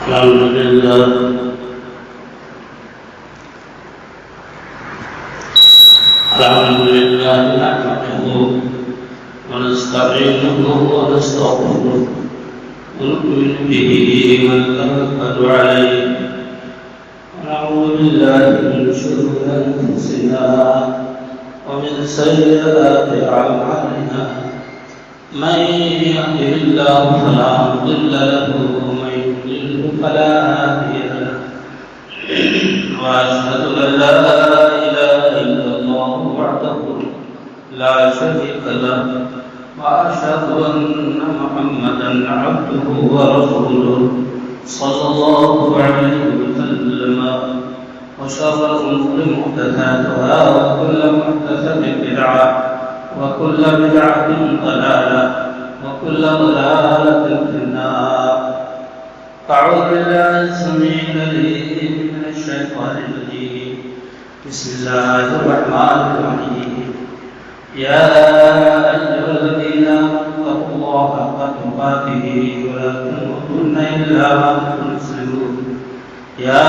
الحمد لله نحمده ونستعينه ونستغفره ونؤمن به ونتوكل عليه ونعوذ بالله من شرور أنفسنا ومن سيئات أعمالنا من يهده الله فلا مضل له ومن يضلل فلا هادي له وأشهد أن لا إله إلا الله وحده لا شريك له وأشهد أن محمدا عبده ورسوله صلى الله عليه وسلم وشر الأمور محدثاتها وكل محدثة بدعة وكل بدعة ضلالة وكل ضلالة في النار. أعوذ بالله السميع العليم من الشيطان الرجيم. بسم الله الرحمن الرحيم. يا أيها الذين آمنوا اتقوا الله حق تقاته ولا تموتن إلا وأنتم مسلمون. يا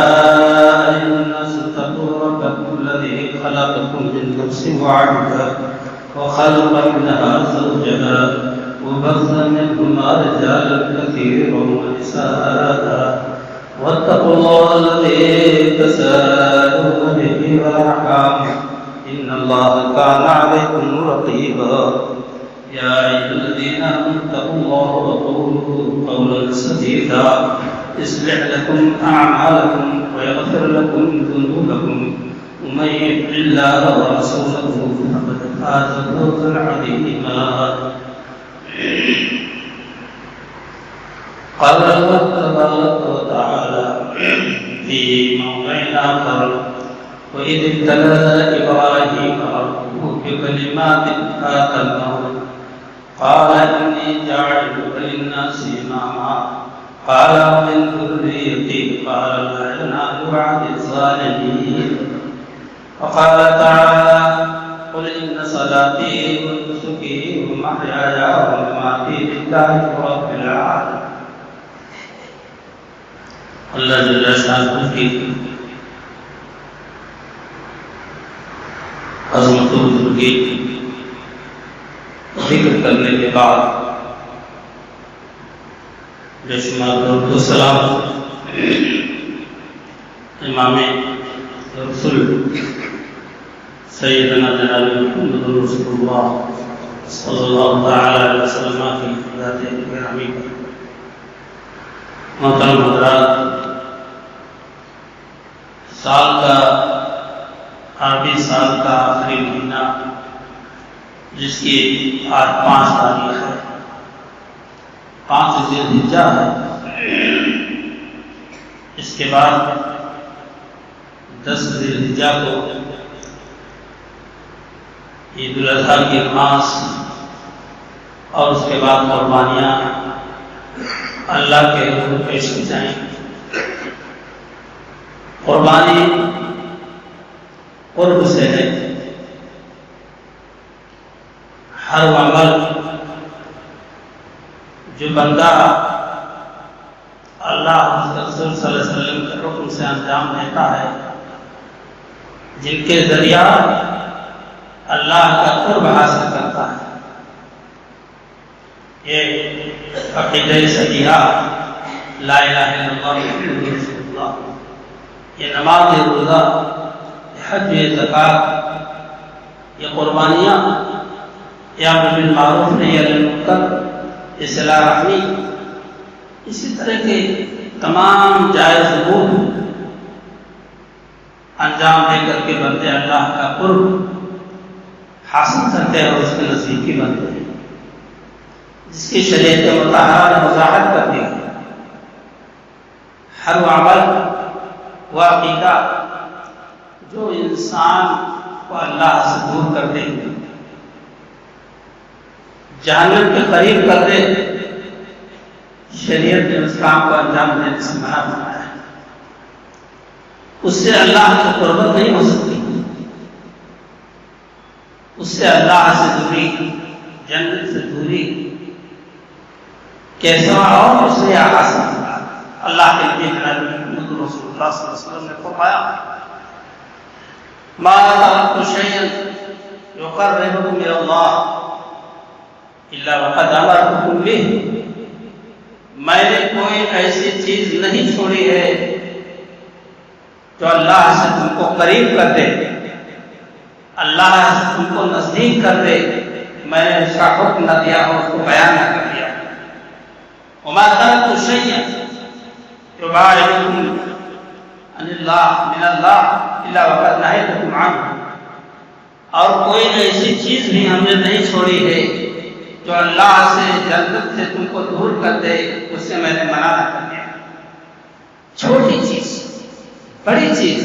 أيها الناس اتقوا ربكم الذي خلقكم من نفس واحدة وخلق منها زوجها وبث منهما رجالا كثيرا ونساء واتقوا الله الذي تساءلون به والأرحام إن الله كان عليكم رقيبا. يا أيها الذين آمنوا اتقوا الله وقولوا قولا سديدا يصلح لكم أعمالكم ويغفر لكم ذنوبكم ومن يطع الله ورسوله فقد فاز فوزا عظيما. قال الله تبارك وتعالى في موضع آخر: وإذ ابتلى إبراهيم ربه بكلمات فأتمه قال إني جاعلك للناس إماما قال ومن ذريتي قال لا ينال عهد الظالمين. وقال تعالى: قل إن صلاتي ونسكي ومحياي ومماتي لله رب العالمين. اللہ جل شانہ کی عظمت و بزرگی ذکر کرنے کے بعد بشمار درود و سلام امام رسول سیدنا جناب محمد رسول اللہ صلی اللہ تعالی علیہ وسلم کی ذات گرامی پر محترم حضرات، سال کا عربی سال کا آخری مہینہ جس کی آج 5 تاریخ ہے، 5 ذی الحجہ ہے، اس کے بعد 10 ذی الحجہ کو عید الاضحیٰ کی نماز اور اس کے بعد قربانیاں اللہ کے حضور پیش کی جائیں. قربانی قرب سے ہے. ہر عمل جو بندہ اللہ رسول صلی اللہ علیہ وسلم کے حکم سے انجام دیتا ہے، جن کے ذریعہ اللہ کا قرب حاصل کرتا ہے، یہ عقیدہ صحیحہ لا الہ الا اللہ محمد رسول اللہ، یہ نماز، یہ روزہ، یہ حج، یہ زکوٰۃ، یہ قربانیاں، یہ امر بالمعروف نہی عن المنکر، یہ صلہ رحمی، اسی طرح کے تمام جائز امور انجام دے کر کے بندے اللہ کا قرب حاصل کرتے ہیں اور اس کے نزدیکی بنتے ہیں، جس کی شریعت مطہرہ نے وضاحت کر دی. ہر عمل و عقیدہ جو انسان کو اللہ سے دور کر دے، جہنم کے قریب کر دے، شریعت نے اس کام کو انجام دینے سے منع فرمایا ہے. اس سے اللہ کی قربت نہیں ہو سکتی، اس سے اللہ سے دوری، جنت سے دوری کے سوا اور اس نے اللہ کے نبی جناب محمد رسول اللہ صلی اللہ علیہ وسلم نے فرمایا ما تركت شيئا يقربكم الى الله الا وقد امرتكم به، میں نے کوئی ایسی چیز نہیں چھوڑی ہے جو اللہ سے تم کو قریب کر دے، اللہ سے تم کو نزدیک کر دے، میں نے اس کا حکم نہ دیا اور اس کو بیان نہ کر دیا۔ وما تركت شيئا يباعدكم عن اللہ من اللہ الا وقد نهيتكم عنه، اور کوئی ایسی چیز بھی ہم نے نہیں چھوڑی ہے جو اللہ سے جنت سے تم کو دور کر دے، اس سے میں نے منع نہ کر دیا۔ چھوٹی چیز بڑی چیز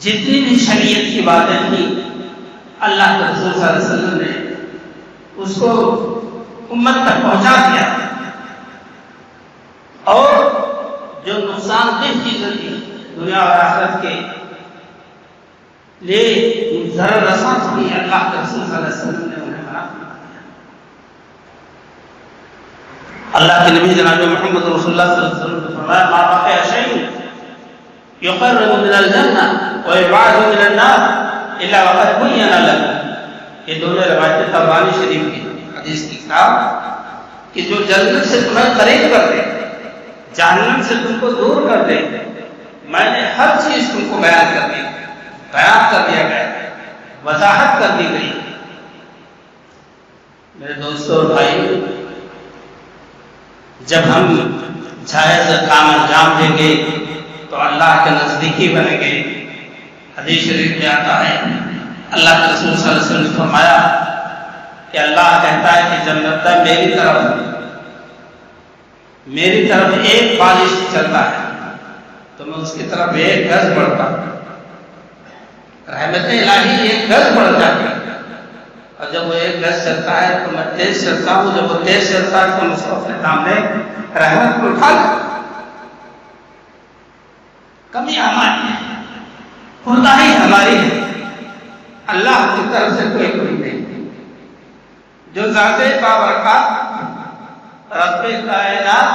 جتنی بھی شریعت کی باتیں تھیں اللہ کے رسول صلی اللہ علیہ وسلم نے اس کو امت تک پہنچا دیا، اور جو نقصان دہ چیزیں تھیں دنیا اور آخرت کے لیے ضرر رساں تھی، اللہ کے رسول صلی اللہ علیہ وسلم نے انہیں منع کر دیا۔ اللہ کے نبی جناب محمد رسول اللہ صلی اللہ علیہ وسلم نے فرمایا ما بقي شيء يقرب من الجنة ويبعد من النار الا وقد بين لك، یہ دونوں روایتیں طبرانی شریف کی حدیث کی کتاب کہ جو جنت سے تمہیں قریب کر دے، جہنم سے تم کو دور کر دے، میں نے ہر چیز تم کو بیان کر دی، بیان کر دیا گیا، وضاحت کر دی گئی۔ میرے دوستوں اور بھائی، جب ہم جائز کام انجام دیں گے تو اللہ کے نزدیکی بنیں گے۔ حدیث شریف میں آتا ہے اللہ کے رسول صلی اللہ علیہ وسلم نے فرمایا کہ اللہ کہتا ہے کہ جب بندہ میری طرف ایک بالش چلتا ہے تو میں اس کی طرف ایک گز بڑھتا ہوں، رحمت الہی ایک گز بڑھ جاتی ہے، اور جب وہ ایک گز چلتا ہے تو میں تیز چلتا ہوں، جب وہ تیز چلتا ہے تو میں اس کو اپنے سامنے رحمت کو اٹھا لوں۔ کمی ہماری ہے، کوتاہی ہماری ہے، اللہ کی طرف سے کوئی نہیں۔ جو ذات بابرکات رب کائنات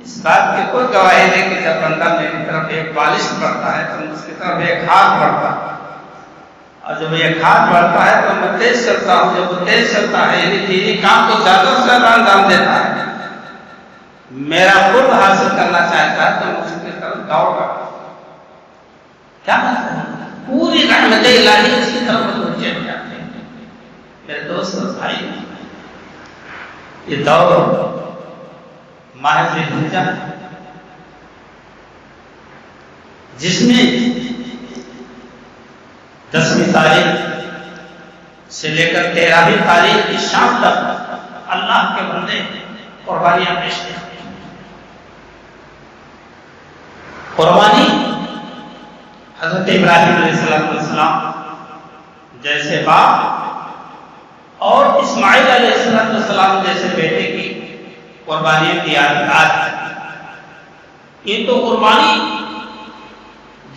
اس بات کی کوئی گواہی دے کہ جب بندہ میری طرف ایک بالش بڑھتا ہے تو اس کی طرف ایک ہاتھ بڑھتا ہے، اور جب ایک ہاتھ بڑھتا ہے تو میں تیز چلتا ہوں، جب وہ تیز چلتا ہے یعنی دینی کام کو زیادہ سے زیادہ انجام دیتا ہے، میرا قرب حاصل کرنا چاہتا ہے تو میں اس کی طرف دوڑ رہا ہوں۔ کیا مطلب ہے؟ پوری رحمت الہی اس کی طرف متوجہ ہو جاتے ہیں۔ میرے دوست اور بھائی، یہ دور ماہ ذی الحجہ جس میں 10ویں تاریخ سے لے کر 13ویں تاریخ کی شام تک اللہ کے بندے قربانیاں پیش کرتے ہیں۔ قربانی حضرت ابراہیم علیہ السلام جیسے باپ اور اسماعیل علیہ السلام جیسے بیٹے کی قربانیوں کی یادگار ہے۔ یہ تو قربانی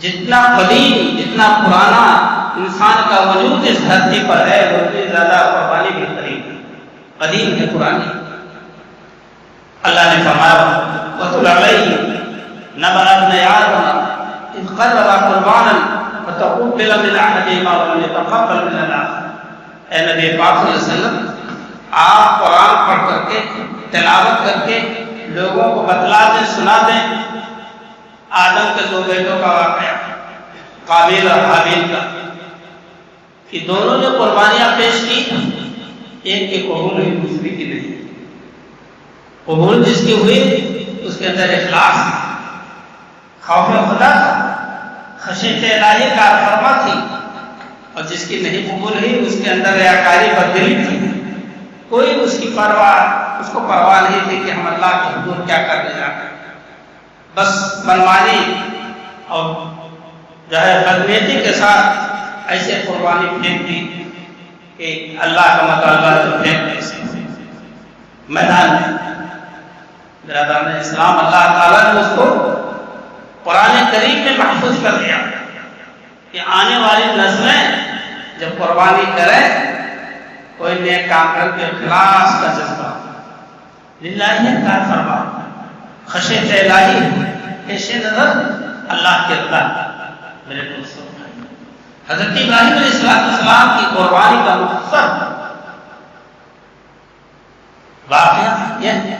جتنا قدیم، جتنا پرانا انسان کا وجود اس دھرتی پر ہے، اتنی زیادہ قربانی بھی قدیم ہے، پرانی۔ اللہ نے فرمایا وَاتْلُ عَلَيْهِمْ نَبَأَ ابْنَيْ آدَمَ إِذْ قَرَّبَا قُرْبَانًا فَتُقُبِّلَ مِنْ أَحَدِهِمَا وَلَمْ يَتَقَبَّلْ مِنَ الْآخَرِ۔ اے نبی پاک صلی اللہ علیہ وسلم، آپ قرآن پڑھ کر کے، تلاوت کر کے لوگوں کو بتلا دیں، سنا دیں آدم کے 2 بیٹوں کا واقعہ، قابیل اور حابیل کا، کہ دونوں نے قربانیاں پیش کی، ایک کی قبول ہوئی دوسری کی نہیں۔ قبول جس کی ہوئی اس کے اندر اخلاص تھا، خوف خدا تھا، خشیت الہی کا فرما تھی، اور جس کی نہیں قبول ہوئی اس کے اندر ریاکاری بددلی تھی، کوئی اس کی اس کو پرواہ نہیں تھی کہ ہم اللہ کے حضور کیا کرنے جا رہے ہیں، بس منمانی اور جو ہے بدنیتی کے ساتھ ایسے قربانی پھینک دی کہ اللہ کا مطالبہ تو پھینک دے میدان میں۔ برادران اسلام، اللہ تعالیٰ نے اس کو قرآن کریم میں محفوظ کر دیا کہ آنے والی نسلیں جب قربانی کریں کوئی نیک کام کر کے اخلاص کا جذبہ للہ کار فرما، خشیت الہی پیش نظر اللہ کے اللہ میرے دوستوں، حضرت ابراہیم علیہ السلام کی قربانی کا مختصر واقعہ یہ ہے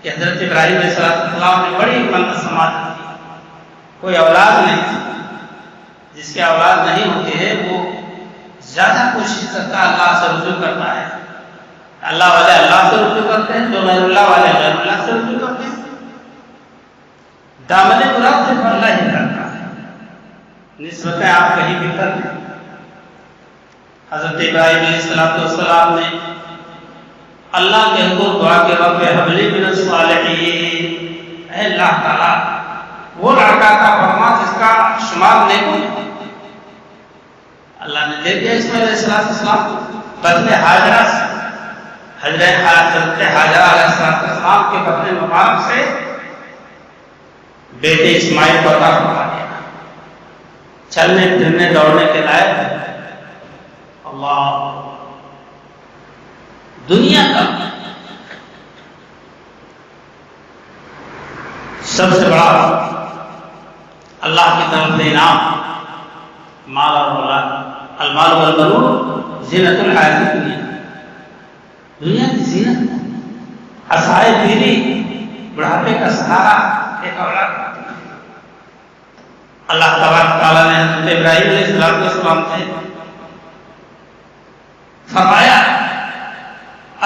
کہ حضرت ابراہیم علیہ السلام نے بڑی منت سماعت کی، کوئی اولاد نہیں تھی، جس کی اولاد نہیں ہوتی ہے وہ زیادہ کوشش کرتا اللہ سے رجوع کرتا ہے، اللہ والے اللہ سے رجوع کرتے ہیں، جو غیر اللہ والے غیر اللہ سے رجوع کرتے ہیں، دامن مراد صرف اللہ ہی کرتا ہے، نسبتیں آپ کہیں بھی کر لیں۔ حضرت ابراہیم علیہ السلام نے اللہ کے حضور دعا کے رب حب لی من الصالحین، اے اللہ تعالیٰ وہ لڑکا تھا فرما جس کا شمار نیکوں میں، اللہ نے دے دیا اسماعیل علیہ السلام بدلے حاجرہ سے، حضرت حاجرہ علیہ السلام کے بدلے مبارک سے بیٹے اسماعیل کو عطا فرما دیا، چلنے پھرنے دوڑنے کے لائق اللہ دنیا کا سب سے بڑا اللہ کی طرف سے انعام مال اور اولاد، المال والبنون زینت الحیات الدنیا، دنیا کی زینت، عصائے پیری، بڑھاپے کا سہارا ایک اولاد۔ اللہ تبارک تعالیٰ نے حضرت ابراہیم علیہ السلام سے فرمایا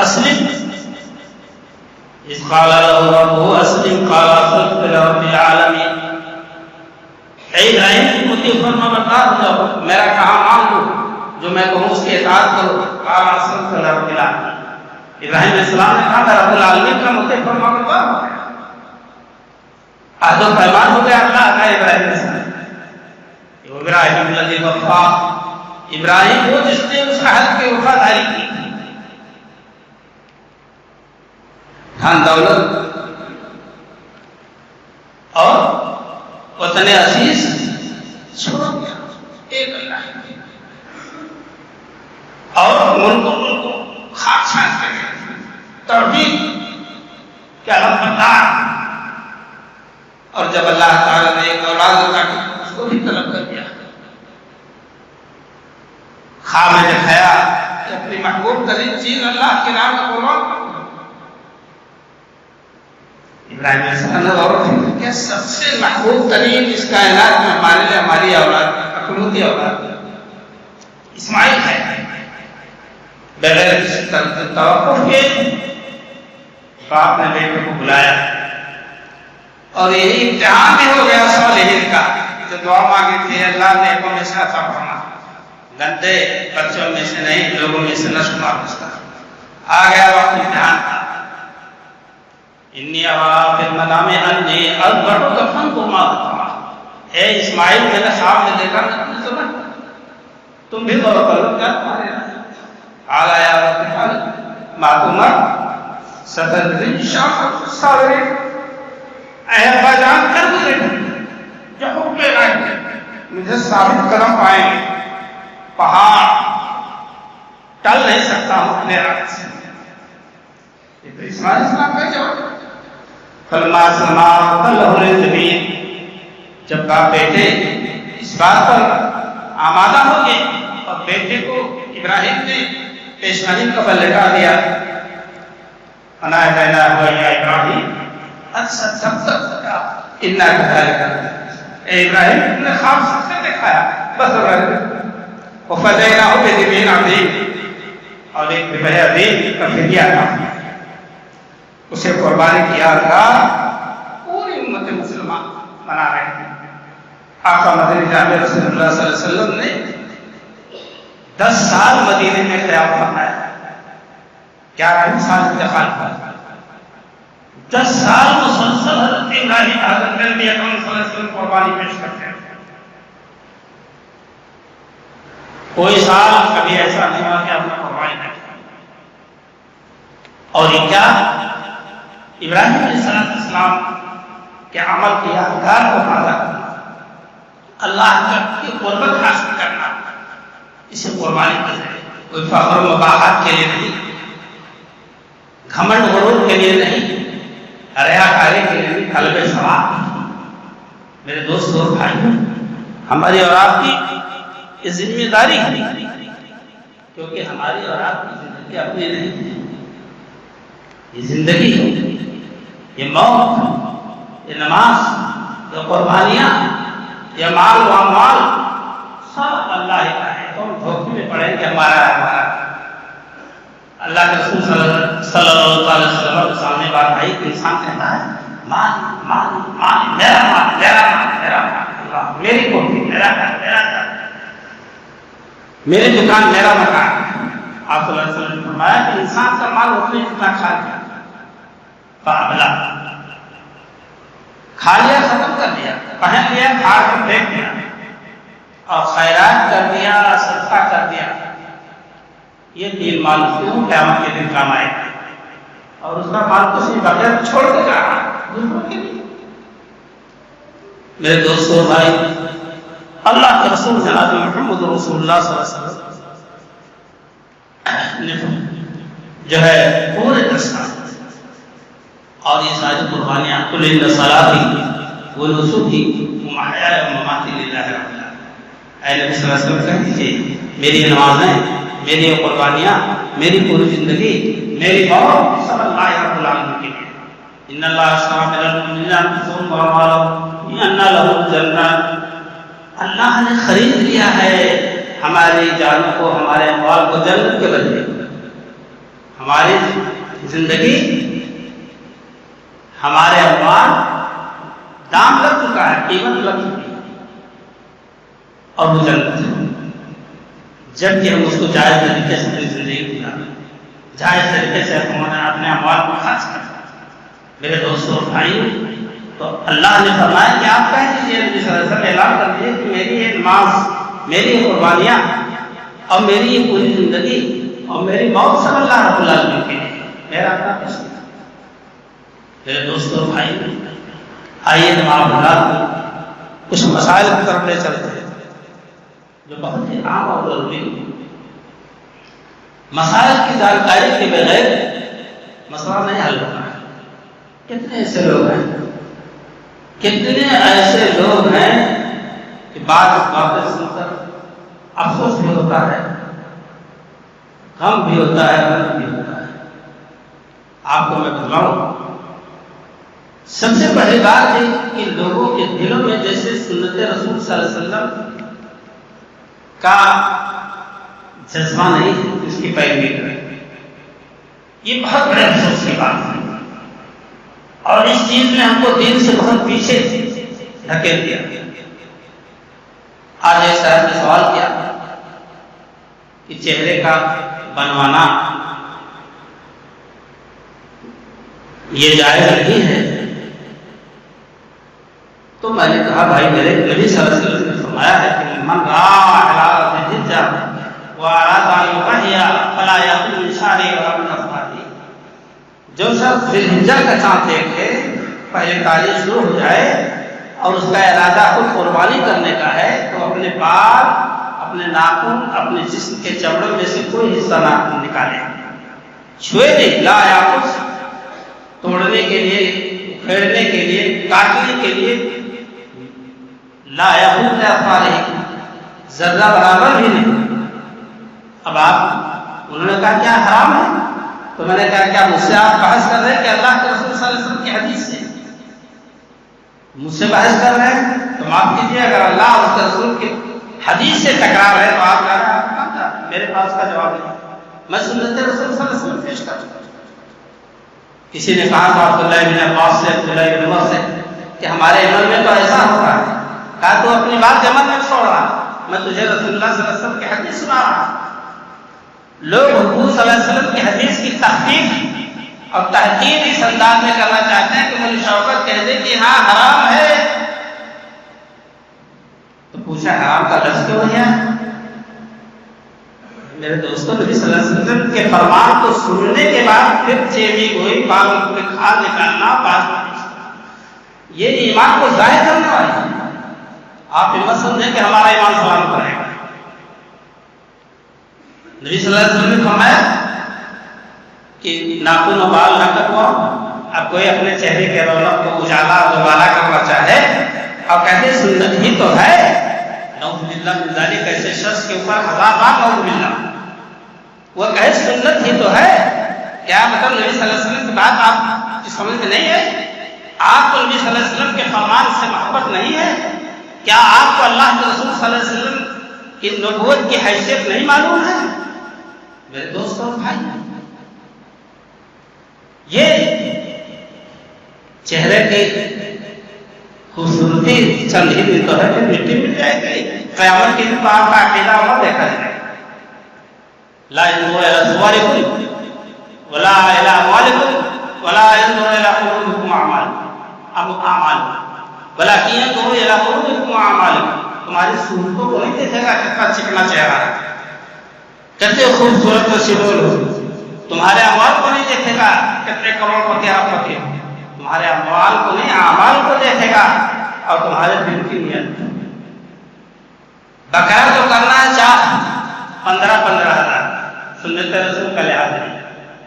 اسلم، اس قال له ربه اسلم قال اسلمت لرب العالمین، اے ابراہیم مجھے فرما بردار ہو جاؤ، میرا کہا مان لو، جو میں کہوں اس کی اطاعت کرو، قال اسلمت لرب العالمین، ابراہیم علیہ السلام نے کہا میں رب العالمین کا مجھے فرما بردار ہو گیا، عہد و پیمان ہو گیا اللہ کا ابراہیم علیہ السلام، ابراہیم الذی وفا، ابراہیم وہ جس نے اس عہد کی وفاداری کی، دھن دولت اور وطن عزیز چھوڑ دیا ایک اللہ اور ملک خاک چھانٹ کے توحید کے علمبردار، اور جب اللہ تعالیٰ نے ایک اولاد عطا کی اس کو بھی طلب کر دیا، خواب میں دکھایا کہ اپنی محبوب ترین چیز اللہ کی راہ میں قربان کرو۔ ابراہیم علیہ السلام نے غور کیا سب سے محبوب ترین اس کائنات میں ہمارے لیے ہماری اولاد، اکلوتی اولاد اسماعیل ہے، بغیر کسی توقف کے باپ نے بیٹے کو بلایا، اور یہی امتحان بھی ہو گیا صالحین کا، جو دعا مانگی تھی اللہ نیکوں میں سے عطا فرما، گندے بچوں میں سے نہیں لوگوں میں سے نہ شمار اس کا، آ گیا وقت امتحان کا، انی ارا فی المنام انی اذبحک فانظر ماذا ترى، اے اسماعیل میں نے خواب میں دیکھا نہ تم سنا، تم بھی غور کرو کیا تمہارے اعلیٰ یا رب ما تؤمر ستجدنی ان شاء اللہ الصابرین، اے ابا جان کر گزرے جو حکم الہی ہے مجھے ثابت قدم پائیں گے، پہاڑ ٹل نہیں سکتا ہوں اپنے ارادے سے، یہ تو اسماعیل علیہ السلام کا جواب۔ فلما سما وتله للجبین، جب کہا بیٹے اس بات پر آمادہ ہو گئے، اور بیٹے کو ابراہیم نے پیشانی کا بل لٹا دیا، فنادیناہ یا ابراہیم قد صدقت انا کذلک، اے ابراہیم تم نے خواب سچ سے دکھایا، بس وفدیناہ بذبح عظیم، اور ایک ذبح عظیم کا فدیہ تھا، اسے قربانی کیا تھا، پوری امت مسلمہ بنا رہے ہیں۔ آقا مدنی جناب رسول اللہ صلی اللہ علیہ وسلم نے 10 سال مدینے میں قیام فرمایا، 11 سال انتقال ہوا، 10 سال مسلسل حضرت ابراہیم حضرت نبی اکرم صلی اللہ علیہ وسلم قربانی پیش کرتے ہیں، کوئی سال کبھی ایسا نہیں ہوا کہ آپ نے قربانی نہ کی، اور یہ کیا ابراہیم علیہ السلام کے عمل کی یادگار کو تازہ کرنا، اللہ کی قربت حاصل کرنا، اسے قربانی کے ذریعے، کوئی فخر و مباحت کے لیے نہیں، گھمنڈ غرور کے لیے نہیں، ریاکاری کے لیے بھی قلب سوال. میرے دوست اور بھائی، ہماری اور آپ کی یہ ذمہ داری ہے، کیونکہ ہماری اور آپ کی زندگی اپنی نہیں ہے. یہ زندگی ہے، یہ موت، یہ نماز، یہ قربانیاں، یہ مال و اموال سب اللہ کا ہے. تو ہم دھوکے میں پڑیں کہ ہمارا اللہ کے رسول صلی اللہ علیہ وسلم کے سامنے بات آئی کہ انسان کہتا ہے مال مال مال، میرا مال میرا مال میرا مال، اللہ میری کوٹھی میرا گھر میرا گھر، میری دکان میرا مکان. آپ صلی اللہ علیہ وسلم نے فرمایا کہ انسان کا مال اس نے جتنا کھا لیا، فابلا کھا لیا، ختم کر دیا، پہن لیا، کھا کر پھینک دیا، اور خیرات کر دیا، صدقہ کر دیا. یہ تین مال کیوں قیامت کے دن کام آئے گا. اور اس کا مال کسی بغیر چھوڑ کے جا رہا دوسروں کے لیے. میرے دوستوں بھائی، اللہ کے رسول جناب محمد رسول اللہ صلی اللہ علیہ وسلم جو ہے پورے دستہ اور یہ ساری قربانیاں قل ان صلاتي ونسكي ومحياي ومماتي لله رب العالمین. اے نبی صلی اللہ علیہ وسلم کہہ دیجیے میری نمازیں، میری یہ قربانیاں، میری پوری زندگی، میری موت سب اللہ رب العالمین کے لیے. ان اللہ اشترى من المؤمنین انفسهم واموالهم بان لهم الجنة. اللہ نے خرید لیا ہے ہماری جانوں کو، ہمارے اموال کو جنت کے بدلے. ہماری زندگی، ہمارے اموال دام لگ چکا ہے، قیمت لگ چکی ہے، اور وہ جنت ہے. جب کہ ہم اس کو جائز طریقے سے اپنی زندگی گزاریں، جائز طریقے سے ہم اپنے اموال کو خرچ کریں. میرے دوستوں اور بھائیوں، تو اللہ نے فرمایا کہ آپ کہہ دیجیے، نبی صلی اللہ علیہ وسلم اعلان کر دیجیے کہ میری یہ نماز، میری یہ قربانیاں اور میری یہ پوری زندگی اور میری موت سب اللہ رب العالمین کے لیے، میرا اپنا کچھ نہیں. میرے دوستوں اور بھائیوں، آئیے ہم آپ حضرات کچھ مسائل کی طرف لے چلتے ہیں جو بہت ہی عام اور ضروری ہے. مسائل کی جانکاری کے بغیر مسئلہ نہیں حل ہوتا ہے. کتنے ایسے لوگ ہیں، کتنے ایسے لوگ ہیں کہ بعض باتیں سن کر افسوس بھی ہوتا ہے، غم بھی ہوتا ہے، درد بھی ہوتا ہے. آپ کو میں بتلاؤں، سب سے پہلی بات ہے کہ لوگوں کے دلوں میں جیسے سنت رسول صلی اللہ علیہ وسلم کا جذبہ نہیں ہے، اس کی پیروی کریں. یہ بہت بڑے افسوس کی بات ہے، اور اس چیز میں ہم کو دین سے بہت پیچھے دھکیل دیا. آج ایک صاحب نے سوال کیا کہ چہرے کا بنوانا یہ جائز نہیں ہے. تو میں نے کہا بھائی میرے نبی صلی اللہ علیہ وسلم نے فرمایا ہے کہ من راى حلال الحجہ واراد ان يحيى فلا يأكل من شعره ولا من اظفاره. جو شخص ذی الحجہ کا چاند دیکھے، پہلے تاریخ شروع ہو جائے اور اس کا ارادہ خود قربانی کرنے کا ہے، تو اپنے بال، اپنے ناخن، اپنے جسم کے چمڑوں میں سے کوئی حصہ نہ نکالے، چھوئے نہیں. لا یاکل توڑنے کے لیے، پھیڑنے کے لیے، کاٹنے کے لیے، لا یحل افعالہ ذرہ برابر بھی نہیں. اب آپ، انہوں نے کہا کیا حرام ہے؟ تو میں نے کہا کیا مجھ سے آپ بحث کر رہے ہیں کہ اللہ کے رسول صلی اللہ علیہ وسلم کی حدیث سے مجھ سے بحث کر رہے ہیں؟ تو معاف کیجیے، اگر اللہ اور اس کے رسول کی حدیث سے ٹکرا رہے تو آپ کہہ رہے ہیں میرے پاس کا جواب نہیں، میں سنت رسول صلی اللہ علیہ وسلم پیش کر چکا. کسی نے کہا تھا عبداللہ بن عباس سے، عبداللہ بن عمر سے کہ ہمارے عمل میں تو ایسا ہوتا ہے. کہا تو اپنی بات عمل میں چھوڑ رہا، میں تجھے رسول اللہ صلی اللہ علیہ وسلم کی حدیث سنا رہا. لوگ حضور صلی اللہ علیہ وسلم کی حدیث کی تحقیق اور تحقیق اس انداز میں کرنا چاہتے ہیں کہ مجھے شوکت کہہ دے کہ ہاں حرام ہے. تو پوچھا حرام کا لفظ کیوں ہے؟ میرے دوستوں، نبی صلی اللہ علیہ وسلم کے فرمان کو سننے کے بعد پھر چیوی گوئی، بالوں کے کھال نکالنا، بات یہ ایمان کو ضائع کرنے والی ہے. آپ یہ مت سمجھیں کہ ہمارا ایمان سلام کرے گا. نبی صلی اللہ علیہ وسلم نے فرمایا کہ ناخن و بال نہ کٹواؤ، اب کوئی اپنے چہرے کے رونق کو اجالا دوبالا کرنا چاہے اور کہتے سنت ہی تو ہے، نعوذ باللہ من ذالک، ایسے شخص کے اوپر ہزار بار نعوذ باللہ، وہ کہے سنت ہی تو ہے، کیا مطلب نبی صلی اللہ علیہ وسلم کی بات آپ کی سمجھ میں نہیں ہے؟ آپ کو نبی صلی اللہ علیہ وسلم کے فرمان سے محبت نہیں ہے؟ کیا آپ کو اللہ کے رسول صلی اللہ علیہ وسلم کی نبوت کی حیثیت نہیں معلوم ہے؟ میرے دوستوں بھائی، یہ چہرے کی خوبصورتی چند ہی دن تو ہے، پھر مٹی مل جائے گی، قیامت کے دن تو آپ کا عقیدہ اور دیکھا جائے گا۔ لا ينظر الى صوركم ولا الى اموالكم ولا ينظر الى قلوبكم اعمالكم ولكن ينظر الى قلوبكم واعمالكم، تمہاری صورتوں کو نہیں دیکھے گا کتنا چکنا چہرہ ہے، کتنے خوبصورت و شبول ہو، تمہارے اعمال کو نہیں دیکھے گا کتنے کروڑ پتی آپ پتی ہو، تمہارے اعمال کو نہیں اعمال کو دیکھے گا اور تمہارے دل کی نیت۔ بقرہ تو کرنا ہے 15,000 سنت رسول کا لحاظ نہیں،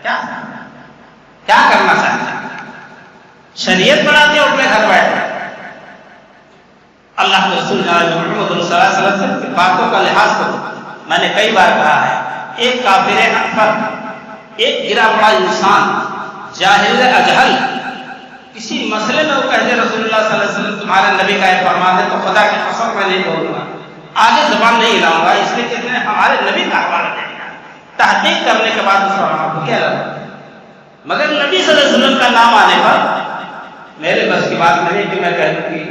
کیا کرنا چاہتے ہیں؟ شریعت بناتے ہو اپنے گھر بیٹھ، اللہ کے رسول محمد صلی اللہ علیہ وسلم کی باتوں کا لحاظ کرو۔ میں نے کئی بار کہا ہے، ایک کافر اکبر، ایک گرا بڑا انسان، جاہل اجہل، کسی مسئلے میں وہ کہتے رسول اللہ صلی اللہ علیہ وسلم تمہارے نبی کا ایک فرمان ہے، تو خدا کی قسم میں نہیں بولوں گا، آگے زبان نہیں ہلاؤں گا، اس لیے کہ ہمارے نبی کا حوالہ دیں گا، تحقیق کرنے کے بعد اس فرمان کو کیا لگا۔ مگر نبی صلی اللہ علیہ وسلم کا نام آنے پر میرے بس کی بات نہیں کہ میں کہہ دوں کہ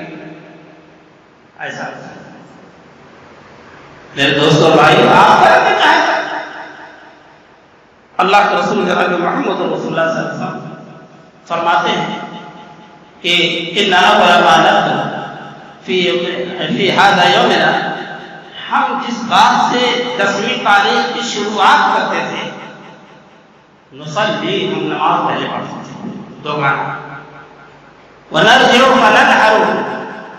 ایسا۔ میرے دوستوں بھائی، آپ کرتے چاہے اللہ کے رسول جناب محمد رسول اللہ صلی اللہ علیہ وسلم فرماتے ہیں کہ ان اول ما نبدا فی هذا یومنا، ہم جس بات سے 10ویں تاریخ کی شروعات کرتے تھے، نصلی، ہم نماز پہلے پڑھتے تھے 2 گانا، ونرجع فننحر،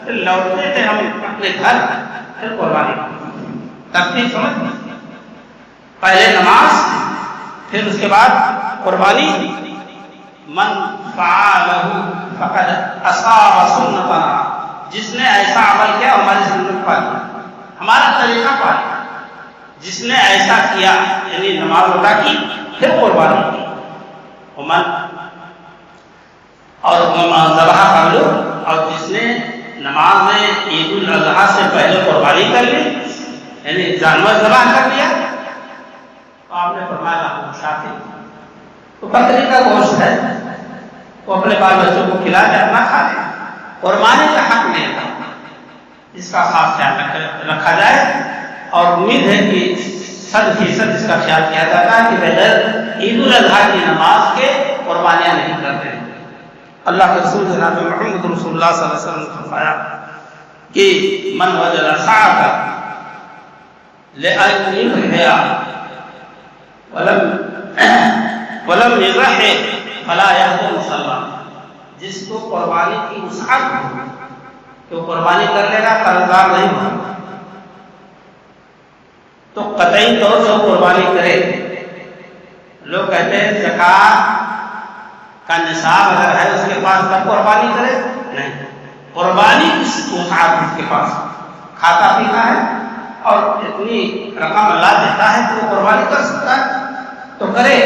پھر لوٹتے تھے ہم اپنے گھر، پھر قربانی ترتیب سمجھ، پہلے نماز پھر اس کے بعد قربانی۔ من فعلہ فقد اصاب سنتنا، جس نے ایسا عمل کیا ہماری سنت پالی، ہمارا طریقہ پایا، جس نے ایسا کیا یعنی نماز ادا کی پھر قربانی کی، اور ذبح قبل، اور جس نے نماز میں عید الاضحیٰ سے پہلے قربانی کر لی یعنی جانور ذبح کر لیا، تو آپ نے فرمایا شافی، تو بکری کا گوشت ہے وہ اپنے بال بچوں کو کھلا کے اپنا کھا لے، قربانی کا حق نہیں تھا، اس کا خاص خیال رکھا جائے، اور امید ہے کہ 100% اس کا خیال کیا جاتا ہے کہ بغیر عید الاضحیٰ کی نماز کے قربانیاں نہیں کرتے ہیں۔ اللہ کے رسول جناب محمد رسول اللہ صلی اللہ علیہ وسلم نے فرمایا کہ من وجد ساعة لأن يضحي ولم يضحي فلا يحضر مصلى، جس کو قربانی کی وسعت ہو کہ وہ قربانی کر لے گا، قرضدار نہیں ہوگا، تو قطعی طور سے قربانی کرے۔ لوگ کہتے ہیں زکوٰۃ کا نصاب اگر ہے اس کے پاس تب قربانی کرے، نہیں، قربانی اس وسعت اس کے پاس کھاتا پیتا ہے اور اتنی رقم اللہ دیتا ہے کہ وہ قربانی کر سکتا ہے تو کرے،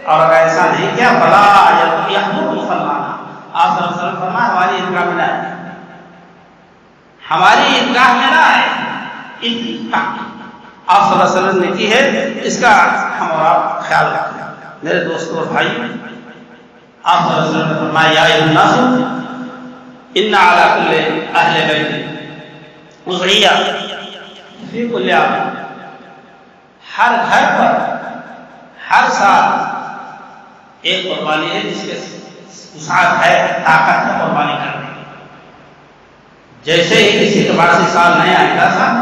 اور اگر ایسا نہیں کیا فلا یحضر مصلیٰ، آپ صلی اللہ علیہ وسلم فرمایا ہماری عیدگاہ میں نہ آئے، ہماری عیدگاہ میں نہ آئے، آپ صلی اللہ علیہ وسلم نے کی ہے، اس کا ہم اور آپ خیال رکھیں۔ میرے دوستوں اور بھائی، آپ صلی اللہ علیہ وسلم نے فرمایا یا ایھا الناس ان علی کل اہل بیت اضحیہ فی کل عام، ہر گھر پر ہر سال ایک قربانی ہے جس کے وسعت ہے، طاقت ہے قربانی کرنے کی۔ جیسے ہی کسی کے پاس اس سال نہیں آئے گا سال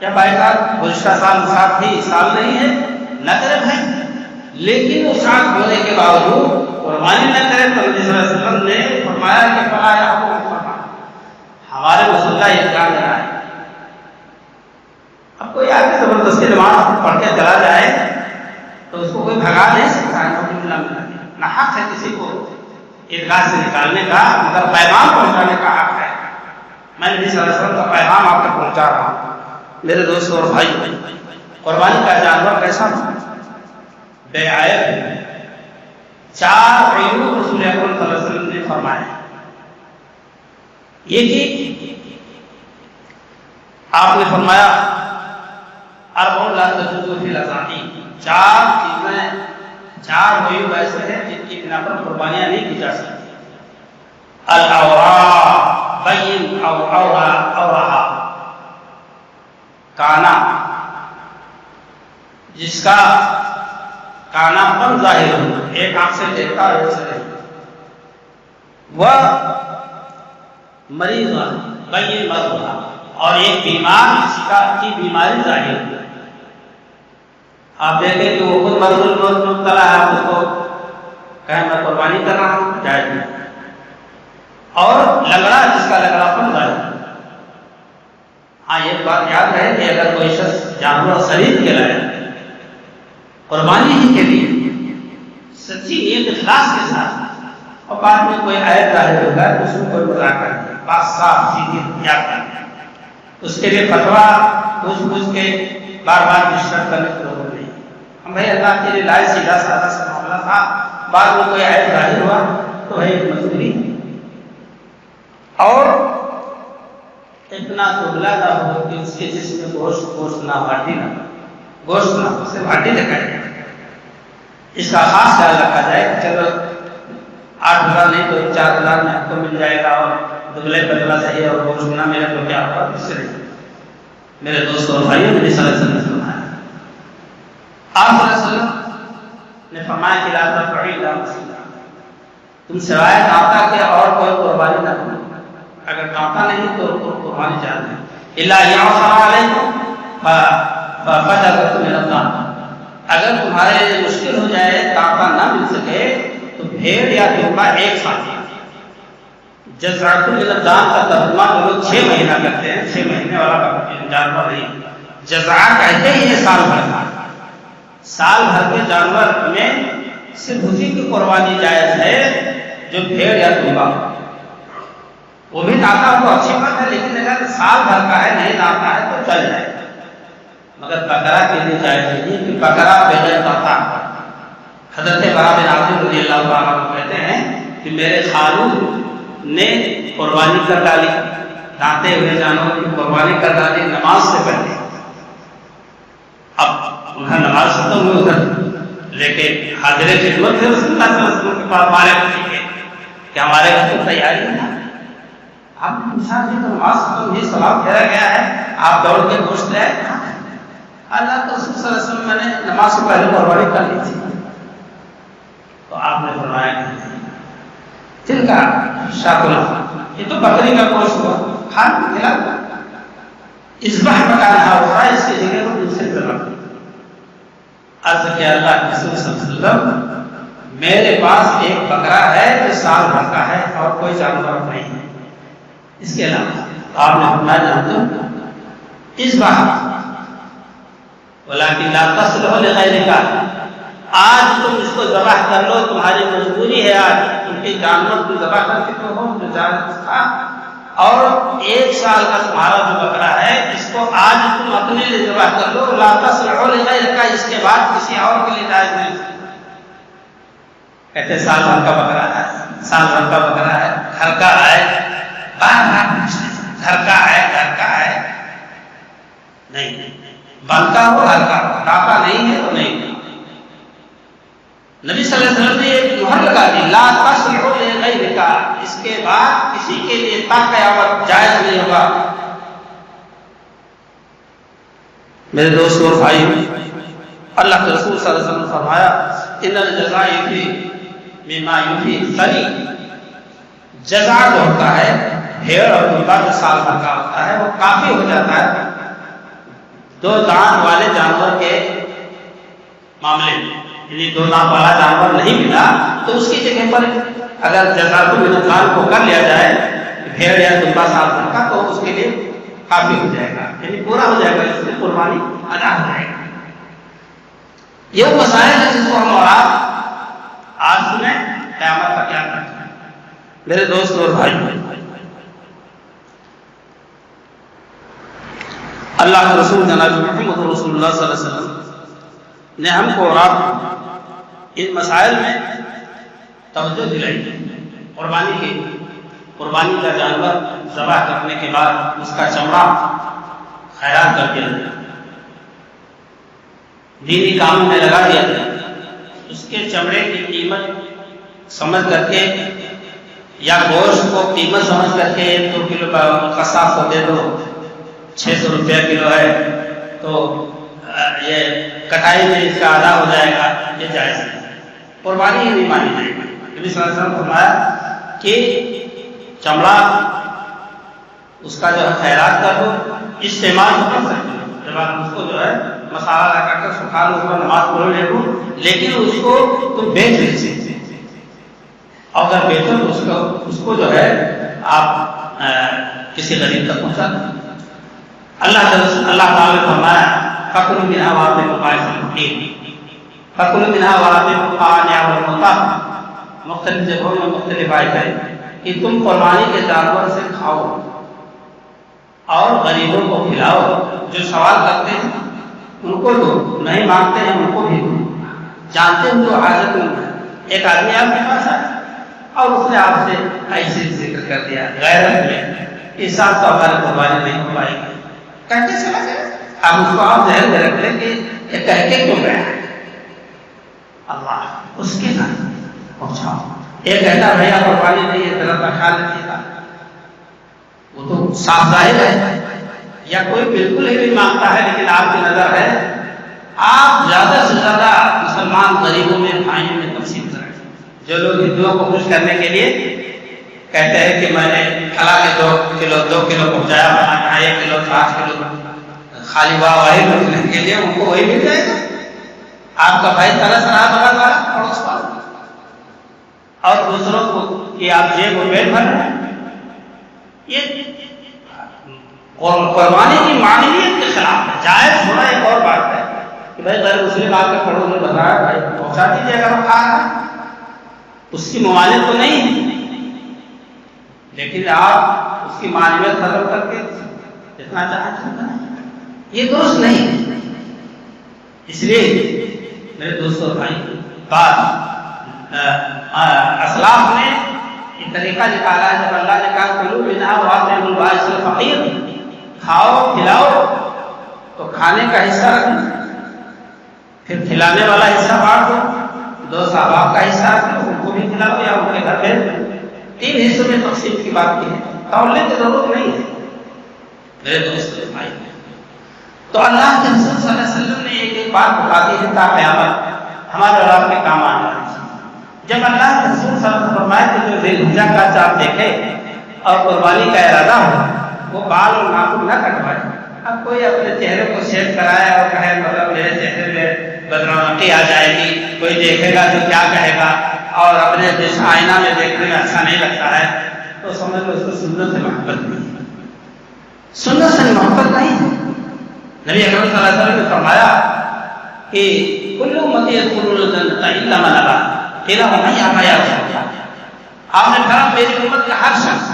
یا بائی سال گزشتہ سال وسعت تھی، اس سال نہیں ہے، نہ کرے بھائی، لیکن وسعت ہونے کے باوجود قربانی نہ کرے تو نبی صلی اللہ علیہ وسلم نے فرمایا کہ فلا یحضر مصلیٰ، ہمارے مصلی عیدگاہ میں آئے۔ اب کوئی آ کے زبردستی نماز پڑھ کے چلا جائے تو اس کو کوئی بھگا نہیں سکتا ہے، نہ حق ہے کسی کو عیدگاہ سے نکالنے کا، مگر پیغام پہنچانے کا حق ہے۔ میں نبی صلی اللہ علیہ وسلم کا پیغام آپ تک پہنچا رہا ہوں۔ میرے دوست اور بھائی، قربانی کا جانور کیسا ہو؟ بے عیب ہے۔ 4 عیوب رسول اکرم صلی اللہ علیہ وسلم نے فرمائے۔ یہ کہ آپ نے فرمایا اربع لا تجوز فی الاضاحی، 4 چیزیں، 4 عیوب ایسے ہیں جن کی بنا پر قربانیاں نہیں کی جا سکتی۔ الاوراء بین او اورہا، کانا، جس کا کانا پن ظاہر ہو، ایک آنکھ سے دیکھتا ہے ایسے نہیں، وہ مریض بین مرضھا، اور ایک بیمار جس کی بیماری ظاہر ہو۔ آپ دیکھیں کہ وہ خود مرض الموت مبتلا ہے، آپ اس کو کہیں میں قربانی کر رہا ہوں، جائز نہیں۔ اور لنگڑا جس کا لنگڑا پن ظاہر ہو۔ ہاں یہ بات یاد رہے کہ اگر کوئی شخص جانور خرید کے لائے قربانی ہی کے لیے سچی نیت اخلاص کے ساتھ، اور بعد میں کوئی عیب ظاہر ہوگا تو اس میں کوئی مذاق نہیں، بات صاف سیدھی یاد کریں، اس کے لیے فتویٰ پوچھ کے بار بار ڈسٹرب کرنے کی ضرورت نہیں۔ ہم بھائی اللہ کے لیے لائے، سیدھا سادہ سا معاملہ تھا، بعد میں کوئی عیب ظاہر ہوا تو بھائی مجبوری، اور اتنا دبلا نہ ہو کہ اس کے جسم میں گوشت نہ، ہڈی نہ، گوشت نہ، صرف ہڈی دکھائی جائے۔ اس کا خاص خیال رکھا جائے کہ چلو 8,000 نہیں تو 4,000 میں آپ کو مل جائے گا، اور دبلے پتلا صحیح اور گوشت نہ ملے تو کیا ہوگا؟ اس سے نہیں۔ میرے دوستوں اور بھائیوں، نبی صلی اللہ علیہ وسلم نے فرمایا، آپ صلی اللہ علیہ وسلم نے فرمایا کہ لا تذبحوا الا مسلما، تم سوائے دانتا کے اور کوئی قربانی نہ کرو، اگر دانتا نہیں تو قربانی جائز نہیں۔ الا یعصر علیکم ففدیۃ من الضأن، اگر تمہارے لیے مشکل ہو جائے، دانتا نہ مل سکے تو بھیڑ یا دمبا ایک ساتھ۔ جزعۃ من الضأن کا ترجمہ لوگ 6 مہینہ کرتے ہیں، 6 مہینے والا جانور نہیں، جزعہ کہتے ہی سال بھر کا، سال بھر کے جانور میں صرف اسی کی قربانی جائز ہے جو بھیڑ یا دمبا، وہ بھی دانتا ہو تو اچھی بات ہے، لیکن اگر سال بھر کا ہے نہیں دانتا ہے تو چل جائے، مگر بکرا کے لیے جائز نہیں کہ بکرا بغیر دانتا۔ حضرت برا بن عازب رضی اللہ تعالیٰ عنہ کہتے ہیں کہ میرے خالو نے قربانی کر ڈالی، دانتے ہوئے جانور کی قربانی کر ڈالی نماز سے پہلے۔ اب انہیں نماز ختم ہوئی ادھر لے کے حاضر خدمت ہے رسول اللہ صلی اللہ علیہ وسلم کے پاس، ہمارے خوشی کے کہ ہمارے گھر تو تیاری ہے۔ آپ نے پوچھا کہ نماز ختم ہوئی، سلام پھیرا گیا ہے، آپ دوڑ کے گوشت لے آئے؟ اللہ کے رسول صلی اللہ علیہ وسلم نے نماز سے پہلے قربانی کر لی تھی۔ تو آپ نے فرمایا دل کا شاکلہ، یہ تو بکری کا گوشت ہوا، کھان کھلا، اذبح مکانہا اخری، اس کی جگہ پر دوسری طرف۔ عرض کیا اللہ کے رسول صلی اللہ علیہ وسلم، میرے پاس ایک بکرا ہے جو سال بھر کا ہے اور کوئی جانور نہیں ہے اس کے علاوہ۔ آپ نے فرمایا جانتے اذبح ولکن لا تصلح لغیرک، آج تم اس کو ذبح کر لو، تمہاری مجبوری ہے آج، کیونکہ جانور تم ذبح کر چکے ہو جو جائز تھا، اور 1 سال کا تمہارا جو بکرا ہے اس کو آج تم اپنے لیے ذبح کر لو، لا تصلح لغیرک، اس کے بعد کسی اور کے لیے جائز نہیں۔ کہتے سال بھر کا بکرا ہے، سال بھر کا بکرا ہے، گھر کا ہے، بار بار گھر کا ہے، نہیں، بنتا ہو گھر کا، داتا نہیں ہے تو نہیں۔ نبی صلی اللہ علیہ وسلم نے ایک مہر لگا دی، لا تصلح لغیرک، اس کے بعد کسی کے لیے تا قیامت جائز نہیں ہوگا۔ میرے دوستو اور بھائی، اللہ کے رسول صلی اللہ علیہ وسلم نے فرمایا ان الجزاء فی مما یفی الثنی، جزا جو ہوتا ہے بھیڑ اور دمبا جو سال بھر کا ہوتا ہے وہ کافی ہو جاتا ہے 2 دانت والے جانور کے معاملے میں، یعنی 2 دانت والا جانور نہیں ملا تو اس کی جگہ پر اگر جزاۃ من الضأن کو کر لیا جائے بھیڑ یا دمبا سال بھر کا تو اس کے لیے کافی ہو جائے گا، یعنی پورا ہو جائے گا، اس میں قربانی ادا ہو جائے گا۔ یہ وہ مسائل ہے جس کو ہم اور آپ آج سنیں، قیامت کا کیا کریں۔ میرے دوست اور بھائی، اللہ کے رسول جناب محمد رسول اللہ صلی اللہ علیہ وسلم نے ہم کو اور آپ کو ان مسائل میں توجہ دلائی۔ قربانی کا جانور ذبح کرنے کے بعد اس کا چمڑا خیرات کر دیا جائے، دینی کاموں میں لگا دیا جائے، اس کے چمڑے کی قیمت سمجھ کر کے یا گوشت کو قیمت سمجھ کر کے 2 کلو کا قصاب کو دے دو، 600 روپیہ کلو ہے تو یہ کٹائی میں اس کا آدھا ہو جائے گا، یہ جائز نہیں، قربانی ہی نہیں مانی جائے گی۔ نبی صلی اللہ علیہ وسلم نے فرمایا کہ چمڑا اس کا جو ہے خیرات کر دو، استعمال کر سکتے ہو، جب آپ اس کو جو ہے مسالہ لگا کر سکھا لو، اس پر نماز پڑھو لے لو، لیکن اس کو تم بیچ نہیں سکتے، اور اگر بیچو تو اس کو جو ہے آپ کسی غریب تک پہنچا دو۔ اللہ تعالیٰ نے فرمایا فَكُلُوا مِنْهَا وَأَطْعِمُوا الْبَائِسَ الْفَقِيرَ، فَكُلُوا مِنْهَا وَأَطْعِمُوا الْقَانِعَ وَالْمُعْتَرَّ، مختلف جگہوں میں مختلف آیتیں کہ تم قربانی کے جانور سے کھاؤ اور غریبوں کو کھلاؤ، جو سوال کرتے ہیں ان کو دو، نہیں مانگتے ہیں ان کو بھی دو، جانتے ہیں جو حاجت مند ہے۔ ایک آدمی آپ کے پاس آیا اور اس نے آپ سے ایسے ذکر کر دیا غیرت میں، اس سال تو ہماری قربانی نہیں ہو پائے گی، کہتے چلا گیا۔ اب اس کو آپ ذہن میں رکھ لیں کہ یہ کہہ کے کیوں گیا، اللہ اس کے گھر پہنچاؤ۔ ایک کہتا بھیا قربانی نہیں ہے، طرح کا خیال نہیں تھا، وہ تو صاف ظاہر ہے، یا کوئی بالکل ہی نہیں مانگتا ہے، لیکن آپ کی نظر ہے آپ زیادہ سے زیادہ مسلمان غریبوں میں بھائیوں میں تقسیم کریں۔ جو لوگ ہندوؤں کو خوش کرنے کے لیے کہتے ہیں کہ میں نے کھلا کے 2 کلو پہنچایا، 1 کلو 5 کلو خالی واہی رکھنے کے لیے ان کو وہی مل جائے گا۔ آپ کا بھائی طرح سے رہا بغل والا پڑوس والا، اور دوسروں کو کہ آپ جیب و پیٹ بھر رہے ہیں، یہ قربانی کی معنویت کے خلاف ہے۔ جائز ہونا ایک اور بات ہے کہ بھائی غیر مسلم آپ کے پڑوس میں بتایا بھائی پہنچا دیجیے اگر وہ کھا رہا ہے، اس کی ممانعت تو نہیں ہے، لیکن آپ اس کی معنویت ختم کر کے جتنا چاہیں یہ درست نہیں ہے۔ اس لیے میرے دوستوں بھائی، بات اسلاف نے یہ طریقہ نکالا ہے، جب اللہ نے کہا کلوا منها وأطعموا البائس الفقیر، کھاؤ کھلاؤ تو کھانے کا حصہ رکھنا، پھر کھلانے والا حصہ بانٹ دو، 2 صحابہ کا حصہ رکھو، ان کو بھی کھلاؤ یا ان کے گھر بھیج دو۔ 3 حصوں میں تقسیم کی بات کی ہے، تولنے کی ضرورت نہیں ہے میرے دوستوں بھائی۔ تو اللہ کے رسول صلی اللہ علیہ وسلم نے ایک بات بتا دی ہے تا قیامت ہمارے اور آپ کے کام آنے والی ہے۔ جب اللہ کے رسول صلی اللہ علیہ وسلم فرمائے کہ جو ذی الحجہ کا چاند دیکھے اور قربانی کا ارادہ ہو وہ بال اور ناخن نہ کٹوائے۔ اب کوئی اپنے چہرے کو شیو کرائے اور کہے مطلب میرے چہرے میں بدرمکی آ جائے گی، کوئی دیکھے گا تو کیا کہے گا، اور اپنے جس آئینہ میں دیکھنے میں اچھا نہیں لگتا ہے، تو سمجھ لو اس کو سنت سے محبت نہیں ہے، سنت سے محبت نہیں ہے۔ نبی اکرم صلی اللہ علیہ وسلم نے فرمایا کہ کل امتی یدخلون الجنۃ الا من ابى، قیل ومن یابى یا رسول اللہ، آپ نے کہا میری امت کا ہر شخص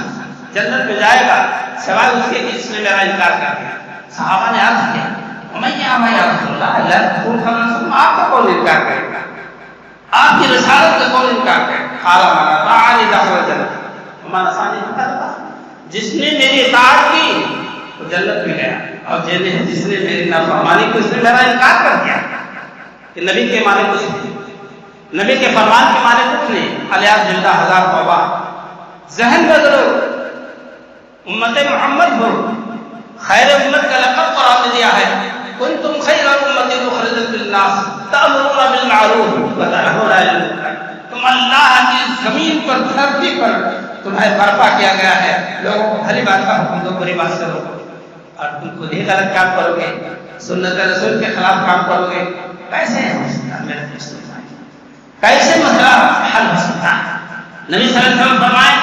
جنت میں جائے گا سوائے اس کے کہ جس نے میرا انکار کر دیا۔ صحابہ نے عرض کیا ومن یابى یا رسول اللہ، اللہ رسول صلی اللہ علیہ وسلم آپ کا کون انکار کرے گا، آپ کی رسالت کا کون انکار کرے گا؟ قال من اطاعنی دخل الجنۃ ومن عصانی فقد ابى، جس نے میری اطاعت کی تو جنت میں گیا، اور جس نے میری نافرمانی کی اس نے میرا انکار کر دیا۔ کہ نبی کے معنی کچھ نہیں، نبی کے فرمان کے معنی کچھ نہیں، الیاذ باللہ، ہزار توبہ۔ ذہن بدلو، امت محمد ہو، خیر امت کا لقب قرآن نے دیا ہے، کنتم خیر امت اخرجت للناس تأمرون بالمعروف وتنہون عن المنکر، تم اللہ کی زمین پر دھرتی پر تمہیں برپا کیا گیا ہے، لوگوں کو بھلی بات کا حکم دو، بری بات سے روکو، اور تم خود ہی غلط کام کرو گے، سنت رسول کے خلاف کام کرو گے، کیسے ہو سکتا ہے میرے دوستوں، کیسے مسئلہ حل ہو سکتا ہے؟ نبی صلی اللہ علیہ وسلم فرمائے،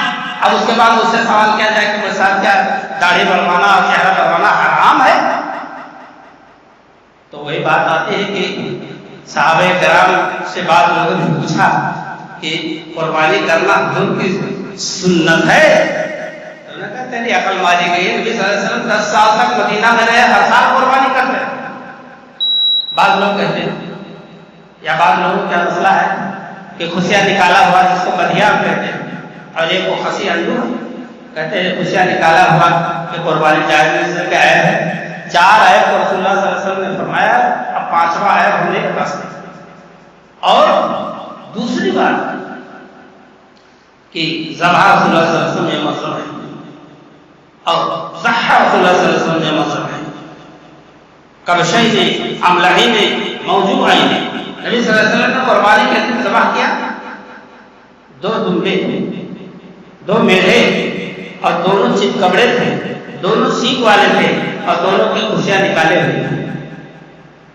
اب اس کے بعد اس سے سوال کیا جائے کہ مثال کیا داڑھی بڑھوانا اور چہرہ بڑھوانا حرام ہے؟ تو وہی بات آتی ہے کہ صحابہ کرام سے بعض لوگوں نے پوچھا کہ قربانی کرنا حضور کی سنت ہے؟ تو انہوں نے کہا تیری عقل ماری گئی ہے، نبی صلی اللہ علیہ وسلم 10 سال تک مدینہ میں رہے، ہر سال قربانی کرتے ہیں۔ بعض لوگ کہتے ہیں، یا بعض لوگوں کا مسئلہ ہے کہ خصیہ نکالا ہوا جس کو بدیام کہتے ہیں، اور ایک وہ خصی اندو کہتے ہیں خصیہ نکالا ہوا کہ قربانی جائز نہیں کہ عیب ہے۔ 4 عیب کو رسول اللہ صلی اللہ علیہ وسلم نے فرمایا، اب 5واں عیب ہم نے بتا سکتے۔ اور دوسری بات کہ ذبح رسول اللہ صلی اللہ علیہ وسلم یہ مذہب ہے، اور ضحى رسول اللہ صلی اللہ علیہ وسلم یہ مذہب ہے۔ کبشین نے، املہین نے، موضوعین نے، نبی صلی اللہ علیہ وسلم نے قربانی کے دن ذبح کیا 2 دمبے، 2 میڑھے، اور دونوں چپ کبڑے تھے، دونوں سیخ والے تھے، اور دونوں کی خصیاں نکالے ہوئے تھے۔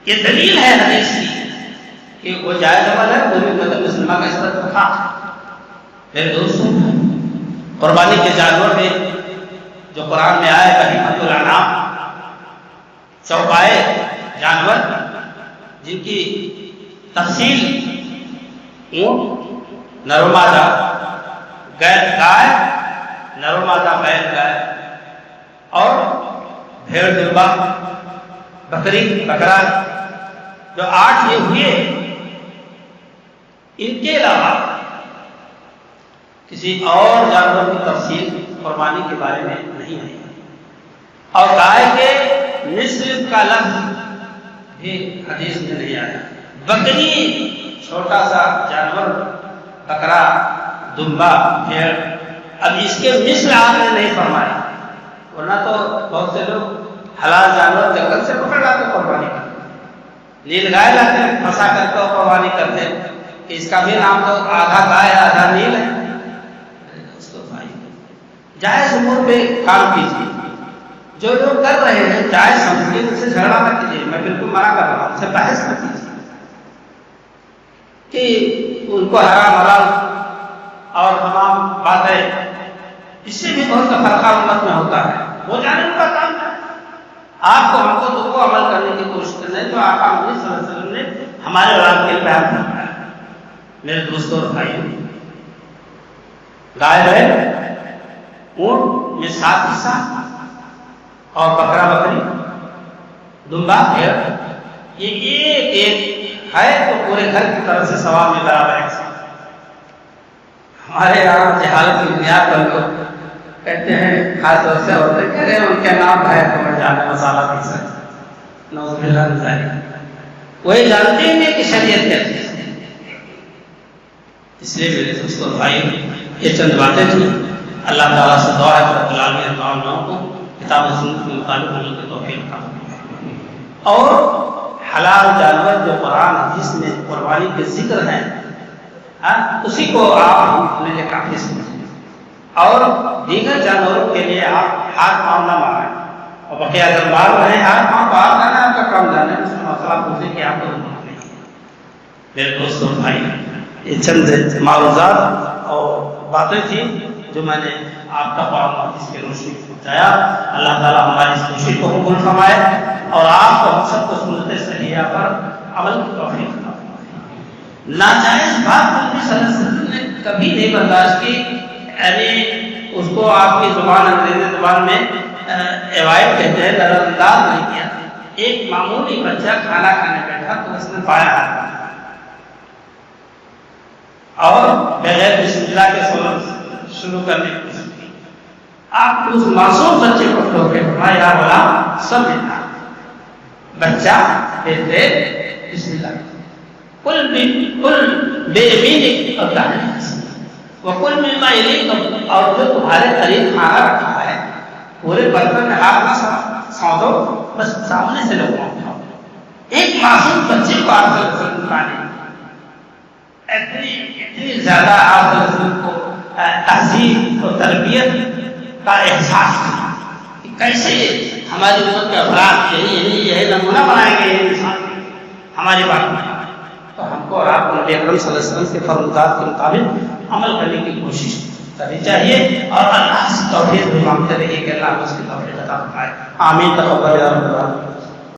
یہ دلیل ہے حدیث کی کہ وہ جائز عمل ہے، وہ بھی مدد مسلمہ کا اس پر تھا۔ میرے دوستوں، قربانی کے جانور میں جو قرآن میں آئے بہیمۃ الانعام، چوپائے جانور جن کی تفصیل اونٹ، نر و مادہ گائے، نر و مادہ بیل گائے، اور بھیڑ دمبا، بکری بکرا، جو 8 یہ ہوئے، ان کے علاوہ کسی اور جانور کی تفصیل قربانی کے بارے میں نہیں ہے۔ اور گائے کے نصف کا لفظ بھی حدیث میں نہیں آیا۔ بکری چھوٹا سا جانور، بکرا، دمبا، بھیڑ، اب اس کے مثل آپ نے نہیں فرمایا، ورنہ تو بہت سے لوگ حلال جانور جنگل سے پکڑ لاتے قربانی کرتے، نیل گائے لاتے پھنسا کر کے قربانی کرتے، اس کا بھی نام تو آدھا گائے آدھا نیل ہے۔ جائز امور پہ کام کیجیے، جو لوگ کر رہے ہیں جائز سمجھیے، ان سے جھگڑا نہ کیجیے، میں بالکل منع کر رہا ہوں، ان سے بحث نہ کیجیے کہ ان کو حرام حلال اور تمام باتیں، اس سے بھی بہت کا فرقہ امت میں ہوتا ہے، وہ جانے ان کا کام ہے۔ آپ کو ہم کو تو وہ عمل کرنے کی کوشش کرنا ہے جو آقا محمد صلی اللہ علیہ وسلم نے ہمارے اور آپ کے بیان فرمایا۔ میرے دوستوں اور بھائیوں، گائے بیل، اونٹ یہ 7 حصہ، اور بکرا بکری، دمبا بھیڑ، یہ ایک ہے تو پورے گھر کی طرف سے ثواب میں برابر ہے۔ ہمارے یہاں جہالت کی بنیاد پر لوگ کہتے ہیں، خاص طور سے عورتیں کہہ رہے ہیں ان کے نام ہے تو میں جانے مسالہ پیس ہے، نعوذ باللہ من ذالک، وہی جانتے ہیں کہ شریعت کیا چیز ہے۔ اس لیے میرے دوستوں اور بھائیوں، یہ چند باتیں تھیں۔ اللہ تعالیٰ سے دعا ہے کہ رب العالمین تمام لوگوں کو کتاب و سنت کے مطابق عمل کی توفیق عطا فرمائے، اور حلال جانور جو قرآن حدیث میں قربانی کے ذکر ہیں اسی کو آپ اپنے لیے کافی سمجھیں، اور دیگر جانوروں کے لیے آپ ہاتھ پاؤں نہ ماریں، اور بقیہ اگر مار رہے ہیں ہاتھ پاؤں باہر کرنا ہے آپ کا کام جانا ہے، اس میں مسئلہ پوچھے کہ آپ کو ضرورت نہیں ہے۔ میرے دوستوں بھائی، یہ چند معروضات اور باتیں تھیں جو میں نے آپ کا قرآن حدیث کے روشنی میں پہنچایا۔ اللہ تعالیٰ ہماری اس کوشش کو قبول فرمائے، اور آپ کو ہم سب کو سنت صحیحہ پر عمل کی توفیق عطا فرمائے۔ ناجائز بات نبی صلی اللہ علیہ وسلم نے کبھی نہیں برداشت کی، یعنی اس کو آپ کی زبان انگریزی زبان میں اوائڈ کہتے ہیں، نظر انداز نہیں کیا۔ ایک معمولی بچہ کھانا کھانے بیٹھا تو اس نے پایا ہاتھ اور بغیر بسم اللہ کے شروع کرنے کی کوشش کی، آپ اس معصوم بچے کو کھو کے فرمایا یا غلام سب ملنا، بچہ کہتے بسم اللہ، کل بے یمینک، اور داہنے وکل مما یلیک، اور جو تمہارے قریب کھانا رکھا ہے پورے برتن میں ہاتھ نہ سونچو، بس سامنے سے لوگوں کو کھاؤ۔ ایک معصوم بچے کو آپ صلی اللہ علیہ وسلم کھانے اتنی زیادہ آپ صلی اللہ علیہ وسلم کو تہذیب اور تربیت کا احساس تھا کہ کیسے ہماری امت کے افراد یہی نمونہ بنائیں گے، یہ مثال ہماری بات میں، تو ہم کو اور آپ کو نبی اکرم صلی اللہ علیہ وسلم کے فرمودات کے مطابق عمل کرنے کی کوشش کرنی چاہیے، اور اللہ سے توفیق بھی مانگتے رہیے کہ اللہ اس کی توفیق عطا فرمائے۔ آمین، تقبل یا رب العالمین۔